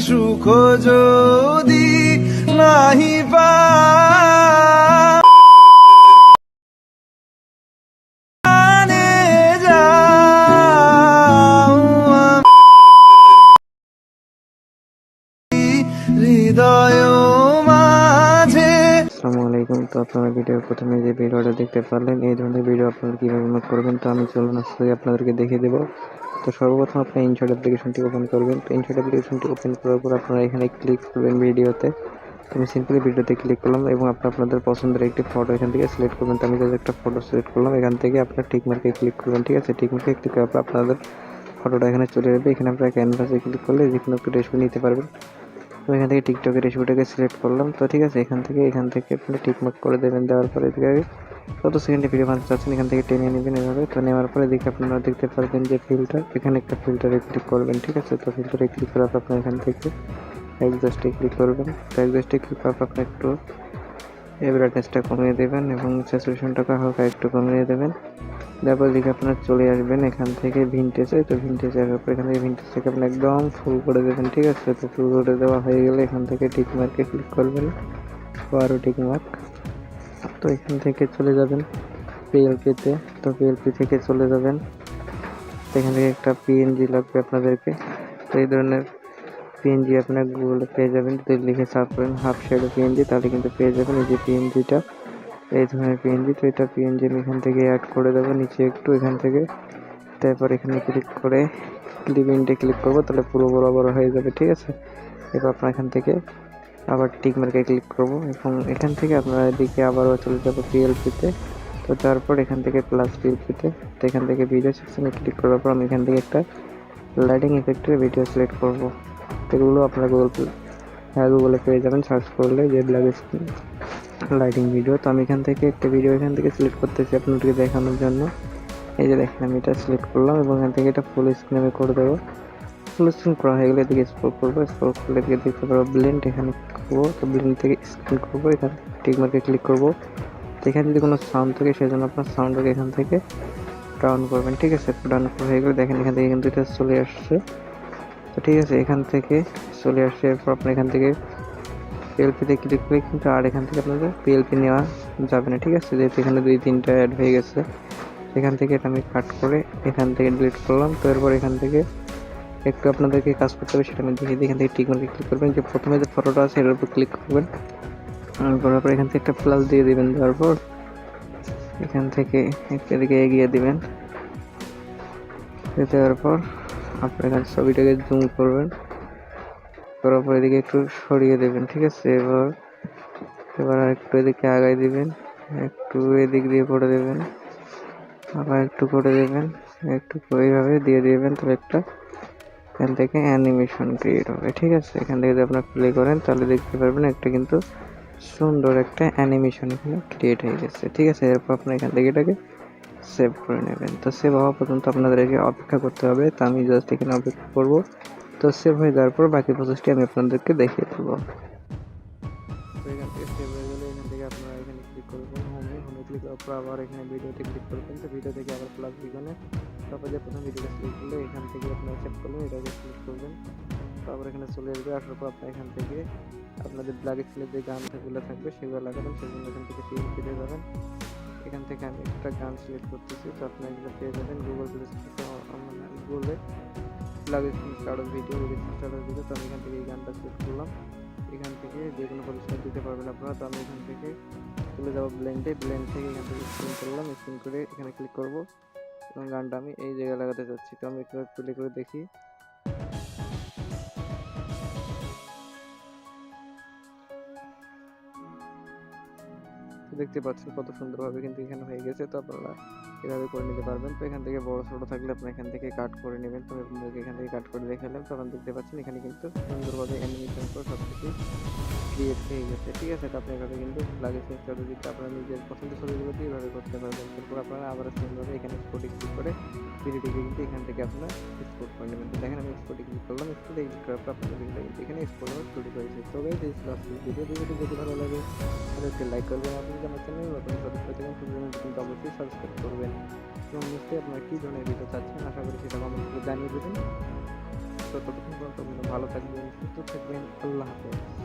সুখ যদি নাহি পানে যাও হৃদয় মাঝে। আসসালামু আলাইকুম। তো আপনারা ভিডিওর প্রথমে যে ভিডিওটা দেখতে পারলেন, এই ধরনের ভিডিও আপনারা কীভাবে মেক করবেন, তো আমি চলুন আজকে আপনাদেরকে দেখিয়ে দেবো। তো সর্বপ্রথম আপনি ইনশট অ্যাপ্লিকেশনটি ওপেন করবেন। তো ইনশট অ্যাপ্লিকেশনটি ওপেন করার পর আপনারা এখানে ক্লিক করবেন ভিডিওতে। তো আমি সিম্পলি ভিডিওতে ক্লিক করলাম এবং আপনাদের পছন্দের একটি ফটো এখান থেকে সিলেক্ট করবেন। তো আমি জাস্ট একটা ফটো সিলেক্ট করলাম। এখান থেকে আপনার টিক মার্কে ক্লিক করবেন, ঠিক আছে। টিক মার্কে ক্লিক করার পর আপনাদের ফটোটা এখানে চলে যাবে। এখানে আপনারা ক্যানভাসে ক্লিক করলে যে কোনো একটা রেশিও নিতে পারবেন। তো এখান থেকে টিকটকের রেশিওটাকে সিলেক্ট করলাম। তো ঠিক আছে, এখান থেকে আপনি টিকমার্ক করে দেবেন। দেওয়ার পরে এদিকে কত সেকেন্ডে ভিডিও বানাতে চাচ্ছেন এখান থেকে টেনে নেবেন এভাবে। তো নেওয়ার পরে এদিকে আপনারা দেখতে পারবেন যে ফিল্টার, এখানে একটা ফিল্টারে ক্লিক করবেন, ঠিক আছে। তো ফিল্টারে ক্লিক করার পর আপনার এখান থেকে এক্সজস্টে ক্লিক করবেন। তো এক্সজস্টে ক্লিক করার পর আপনি একটু ব্রাইটনেসটা কমিয়ে দেবেন এবং স্যাচুরেশনটাকে হালকা একটু কমিয়ে দেবেন। তারপর দিকে আপনারা চলে আসবেন এখান থেকে ভিনটেজে। তো ভিনটেজে আসার পর এখান থেকে ভিনটেজ থেকে আপনি একদম ফুল করে দেবেন, ঠিক আছে। তো ফুল করে দেওয়া হয়ে গেলে এখান থেকে টিক মার্কে ক্লিক করবেন, আরও টিক মার্ক। তো এখান থেকে চলে যাবেন পিএলপিতে। তো পিএলপি থেকে চলে যাবেন, এখান থেকে একটা পিএনজি লাগবে আপনাদেরকে। তো এই ধরনের পিএনজি আপনার গুগলে পেয়ে যাবেন, যদি লিখে সার্চ করেন হাফ শ্যাডো পিএনজি তাহলে কিন্তু পেয়ে যাবেন এই যে পিএনজিটা, এই ধরনের পিএনজি। তো এটা পিএনজি আমি এখান থেকে অ্যাড করে দেবো নিচে একটু এখান থেকে। তারপর এখানে ক্লিক করে ক্লিপিংটে ক্লিক করবো, তাহলে পুরো বরাবর হয়ে যাবে, ঠিক আছে। এবার আপনার এখান থেকে আবার টিক মার্কে ক্লিক করব এবং এখান থেকে আপনারা এদিকে আবারও চলে যাবো পিএলপিতে। তো তারপর এখান থেকে প্লাস পিএলপিতে। তো এখান থেকে ভিডিও সেকশনে ক্লিক করার পর আমি এখান থেকে একটা লাইটিং ইফেক্টের ভিডিও সিলেক্ট করব। তো এগুলো আপনারা গুগলে পেয়ে যাবেন সার্চ করলে, যে ব্ল্যাক স্ক্রিন লাইটিং ভিডিও। তো আমি এখান থেকে একটা ভিডিও এখান থেকে সিলেক্ট করতেছি আপনাদেরকে দেখানোর জন্য। এই যে দেখেন আমি এটা সিলেক্ট করলাম এবং এখান থেকে এটা ফুল স্ক্রিন আমি করে দেবো। ফুল স্ক্রিন করা হয়ে গেলে এদিকে স্ক্রল করবো, স্ক্রল করলে এদিকে দেখতে পারবো ব্লেন্ড, এখানে করবো। তো ব্লেন্ড থেকে স্ক্রিন করবো, এখান থেকে টিক মার্কে ক্লিক করবো। তো এখানে যদি কোনো সাউন্ড থাকে সেজন্য আপনার সাউন্ডটাকে এখান থেকে ডাউন করবেন, ঠিক আছে। ডাউন করা হয়ে গেলে দেখেন এখান থেকে কিন্তু এটা চলে আসছে। তো ঠিক আছে, এখান থেকে চলে আসছে। এরপর আপনি এখান থেকে পিএলপিতে ক্লিক করে কিন্তু আর এখান থেকে আপনাদের পিএলপি নেওয়া যাবে না, ঠিক আছে। যেহেতু এখানে 2-3টা অ্যাড হয়ে গেছে, এখান থেকে এটা আমি কাট করে এখান থেকে ডিলিট করলাম। তো এরপর এখান থেকে একটু আপনাদেরকে কাজ করতে হবে, সেটা আমি দেখিয়ে দিই। এখান থেকে টিক মার্কে ক্লিক করবেন, যে প্রথমে যে ফটোটা আছে এটার উপর ক্লিক করবেন, করার পর এখান থেকে একটা প্লাস দিয়ে দিবেন। দেওয়ার পর এখান থেকে এদিকে এগিয়ে দিবেন। দেওয়ার পর আপনার এখানে ছবিটাকে জুম করবেন, করার পর এদিকে একটু সরিয়ে দেবেন, ঠিক আছে। এবার আর একটু এদিকে আগাই দিবেন, একটু এদিক দিয়ে করে দেবেন, আবার একটু করে দেবেন, একটু এইভাবে দিয়ে দিবেন। তাহলে একটা এখান থেকে অ্যানিমেশন ক্রিয়েট হবে, ঠিক আছে। এখান থেকে যদি আপনার প্লে করেন তাহলে দেখতে পারবেন একটা কিন্তু সুন্দর একটা অ্যানিমেশন এখানে ক্রিয়েট হয়ে গেছে, ঠিক আছে। এরপর আপনি এখান থেকে এটাকে সেভ করে নেবেন। তো সেভ হওয়া পর্যন্ত আপনাদেরকে অপেক্ষা করতে হবে। তো আমি জাস্ট এখানে অপেক্ষা করব। তো সেভ হয়ে যাওয়ার পর বাকি প্রসেসটি আমি আপনাদেরকে দেখিয়ে দেবো। তো এখান থেকে সেভ হয়ে গেলে এখান থেকে আপনারা এখানে ক্লিক করবেন হোমে ক্লিক করার পর আবার এখানে ভিডিওতে ক্লিক করবেন। তো ভিডিও থেকে আবার প্লাস দিবেন, তারপর যে প্রথম ভিডিওটা সিলেক্ট করলে এখান থেকে আপনারা সেভ করবেন, এটাকে ক্লিক করবেন। তারপর এখানে চলে আসবে, আসার পর আপনার এখান থেকে আপনাদের ব্ল্যাক স্ক্রিনের যে গানগুলো থাকবে সেগুলো লাগাবেন। সেজন্য এখান থেকে ফিরে যাবেন। এখান থেকে আমি একটা গান সিলেক্ট করতেছি। তো আপনারা এগুলো পেয়ে যাবেন গুগলে ব্ল্যাক স্ক্রিন স্টার্টার ভিডিও। তো আমি এখান থেকে এই গানটা সিলেক্ট করলাম। এখান থেকে যে কোনো পরিষ্কার দিতে পারবেন আপনারা। তো আমি এখান থেকে চলে যাবো ব্লেন্ড থেকে এখান থেকে স্ক্রিন করলাম, স্ক্রিন করে এখানে ক্লিক করব এবং গানটা আমি এই জায়গায় লাগাতে চাচ্ছি। তো আমি একটু প্লে করে দেখি। দেখতে পাচ্ছেন কত সুন্দরভাবে কিন্তু এখানে হয়ে গেছে। তো আপনারা এভাবে করে নিতে পারবেন। তো এখান থেকে বড় ছোট থাকলে আপনারা এখান থেকে কাট করে নেবেন। তো আপনাদেরকে এখান থেকে কাট করে দেখালাম। তো আপনারা দেখতে পাচ্ছেন এখানে কিন্তু সুন্দরভাবে অ্যানিমেশন করে সব কিছু ক্রিয়েট হয়ে গেছে, ঠিক আছে। তো আপনি এভাবে কিন্তু লাগে দিতে আপনারা নিজের পছন্দের ছবিগুলো দিয়ে এভাবে করতে পারবেন। এরপর আপনারা আবার সেমভাবে এখানে এক্সপোর্টে ক্লিক করে ভিডিওটিকে কিন্তু এখান থেকে আপনারা এক্সপোর্ট করে নেবেন। তো দেখেন আমি এক্সপোর্টে ক্লিক করলাম, এক্সপোর্টে ক্লিক করার পর আপনাদের এখানে এক্সপোর্ট হওয়া শুরু করেছে। তো গাইস এই ছিল আজকের ভিডিওটি যদি ভালো লাগে তাহলে একটি লাইক করবেন। আপনি আমার চ্যানেল নতুন সদস্য থাকেন কিন্তু অবশ্যই সাবস্ক্রাইব করবেন এবং নিশ্চয়ই আপনারা কী ধরনের ভিডিও চাচ্ছেন আশা করি সেটা কমেন্ট করে জানিয়ে দেবেন। তো ততক্ষণ পর্যন্ত আপনারা ভালো থাকবেন, সুস্থ থাকবেন। আল্লাহ হাফেজ।